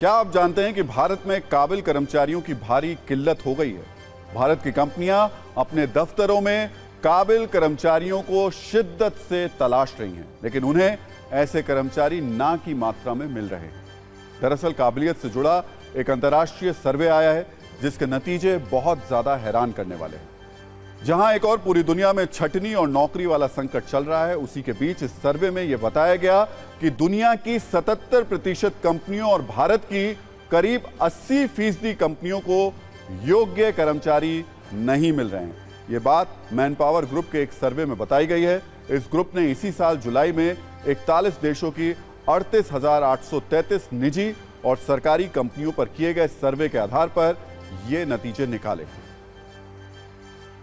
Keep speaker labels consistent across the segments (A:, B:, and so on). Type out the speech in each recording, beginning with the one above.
A: क्या आप जानते हैं कि भारत में काबिल कर्मचारियों की भारी किल्लत हो गई है। भारत की कंपनियां अपने दफ्तरों में काबिल कर्मचारियों को शिद्दत से तलाश रही हैं, लेकिन उन्हें ऐसे कर्मचारी ना की मात्रा में मिल रहे हैं। दरअसल काबिलियत से जुड़ा एक अंतर्राष्ट्रीय सर्वे आया है, जिसके नतीजे बहुत ज्यादा हैरान करने वाले हैं। जहां एक और पूरी दुनिया में छटनी और नौकरी वाला संकट चल रहा है, उसी के बीच इस सर्वे में यह बताया गया कि दुनिया की 77% कंपनियों और भारत की करीब 80% कंपनियों को योग्य कर्मचारी नहीं मिल रहे हैं। यह बात मैनपावर ग्रुप के एक सर्वे में बताई गई है। इस ग्रुप ने इसी साल जुलाई में 41 देशों की 38,833 निजी और सरकारी कंपनियों पर किए गए सर्वे के आधार पर ये नतीजे निकाले।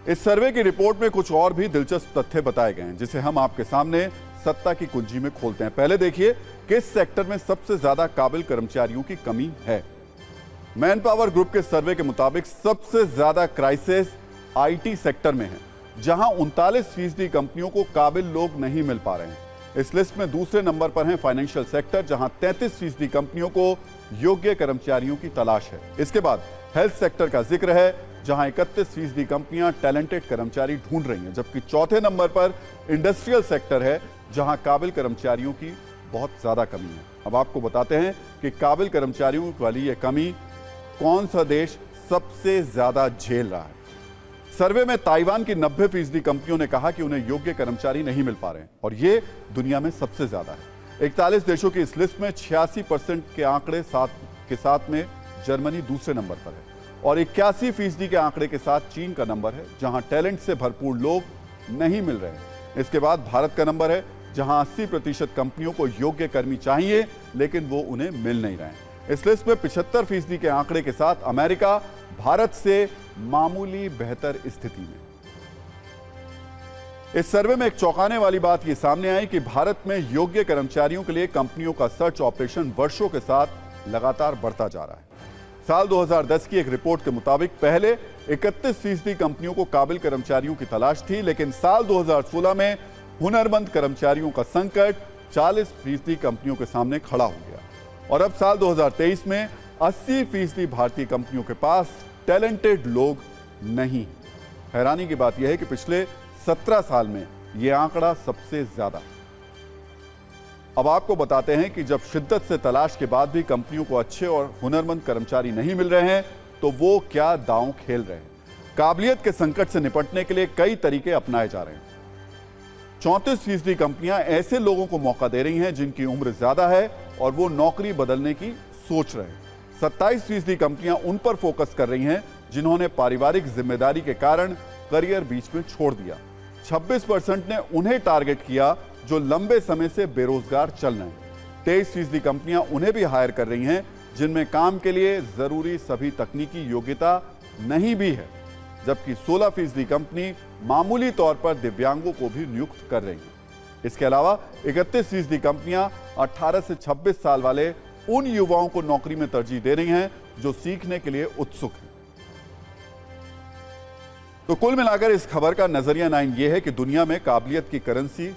A: इस सर्वे की रिपोर्ट में कुछ और भी दिलचस्प तथ्य बताए गए हैं, जिसे हम आपके सामने सत्ता की कुंजी में खोलते हैं। पहले देखिए किस सेक्टर में सबसे ज्यादा काबिल कर्मचारियों की कमी है। मैनपावर ग्रुप के सर्वे के मुताबिक सबसे ज्यादा क्राइसिस आईटी सेक्टर में है, जहां 39% कंपनियों को काबिल लोग नहीं मिल पा रहे हैं। इस लिस्ट में दूसरे नंबर पर है फाइनेंशियल सेक्टर, जहां 33% कंपनियों को योग्य कर्मचारियों की तलाश है। इसके बाद हेल्थ सेक्टर का जिक्र है, जहां 31% कंपनियां टैलेंटेड कर्मचारी ढूंढ रही हैं, जबकि चौथे नंबर पर इंडस्ट्रियल सेक्टर है, जहां काबिल कर्मचारियों की बहुत ज्यादा कमी है। अब आपको बताते हैं कि काबिल कर्मचारियों वाली ये कमी कौन सा देश सबसे ज्यादा झेल रहा है। सर्वे में ताइवान की 90% कंपनियों ने कहा कि उन्हें योग्य कर्मचारी नहीं मिल पा रहे हैं, और ये दुनिया में सबसे ज्यादा है। 41 देशों की इस लिस्ट में 86% के आंकड़े के साथ में जर्मनी दूसरे नंबर पर है, और 81% के आंकड़े के साथ चीन का नंबर है, जहां टैलेंट से भरपूर लोग नहीं मिल रहे हैं। इसके बाद भारत का नंबर है, जहां 80% कंपनियों को योग्य कर्मी चाहिए, लेकिन वो उन्हें मिल नहीं रहे हैं। इस लिस्ट में 75% के आंकड़े के साथ अमेरिका भारत से मामूली बेहतर स्थिति में। इस सर्वे में एक चौंकाने वाली बात यह सामने आई कि भारत में योग्य कर्मचारियों के लिए कंपनियों का सर्च ऑपरेशन वर्षों के साथ लगातार बढ़ता जा रहा है। साल 2010 की एक रिपोर्ट के मुताबिक पहले 31% कंपनियों को काबिल कर्मचारियों की तलाश थी, लेकिन साल 2016 में हुनरमंद कर्मचारियों का संकट 40% कंपनियों के सामने खड़ा हो गया, और अब साल 2023 में 80% भारतीय कंपनियों के पास टैलेंटेड लोग नहीं। हैरानी की बात यह है कि पिछले 17 साल में यह आंकड़ा सबसे ज्यादा। अब आपको बताते हैं कि जब शिद्दत से तलाश के बाद भी कंपनियों को अच्छे और हुनरमंद कर्मचारी नहीं मिल रहे हैं, तो वो क्या दांव खेल रहे हैं। काबिलियत के संकट से निपटने के लिए कई तरीके अपनाए जा रहे हैं। 34% कंपनियां ऐसे लोगों को मौका दे रही हैं जिनकी उम्र ज्यादा है और वो नौकरी बदलने की सोच रहे हैं। 27% कंपनियां उन पर फोकस कर रही हैं जिन्होंने पारिवारिक जिम्मेदारी के कारण करियर बीच में छोड़ दिया। 26% ने उन्हें टारगेट किया जो लंबे समय से बेरोजगार चल रहे हैं। 23% कंपनियां उन्हें भी हायर कर रही हैं जिनमें काम के लिए जरूरी सभी तकनीकी योग्यता नहीं भी है, जबकि 16% कंपनी मामूली तौर पर दिव्यांगों को भी नियुक्त कर रही हैं। इसके अलावा 31% कंपनियां 18 से 26 साल वाले उन युवाओं को नौकरी में तरजीह दे रही हैं जो सीखने के लिए उत्सुक हैं। तो कुल मिलाकर इस खबर का नजरिया 9 यह है कि दुनिया में काबिलियत की करेंसी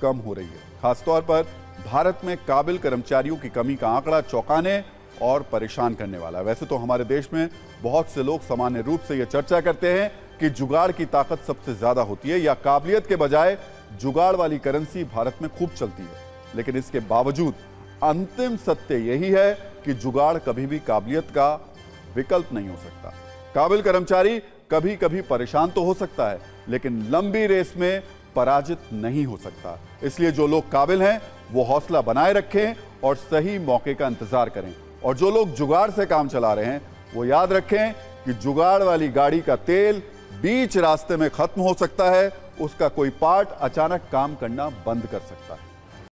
A: कम हो रही है। खासतौर पर भारत में काबिल कर्मचारियों की कमी का आंकड़ा चौंकाने और परेशान करने वाला है। वैसे तो हमारे देश में बहुत से लोग सामान्य रूप से यह चर्चा करते हैं कि जुगाड़ की ताकत सबसे ज्यादा होती है, या काबिलियत के बजाय जुगाड़ वाली करेंसी भारत में खूब चलती है। लेकिन इसके बावजूद अंतिम सत्य यही है कि जुगाड़ कभी भी काबिलियत का विकल्प नहीं हो सकता। काबिल कर्मचारी कभी कभी परेशान तो हो सकता है, लेकिन लंबी रेस में पराजित नहीं हो सकता। इसलिए जो लोग काबिल हैं वो हौसला बनाए रखें और सही मौके का इंतजार करें, और जो लोग जुगाड़ से काम चला रहे हैं वो याद रखें कि जुगाड़ वाली गाड़ी का तेल बीच रास्ते में खत्म हो सकता है, उसका कोई पार्ट अचानक काम करना बंद कर सकता है।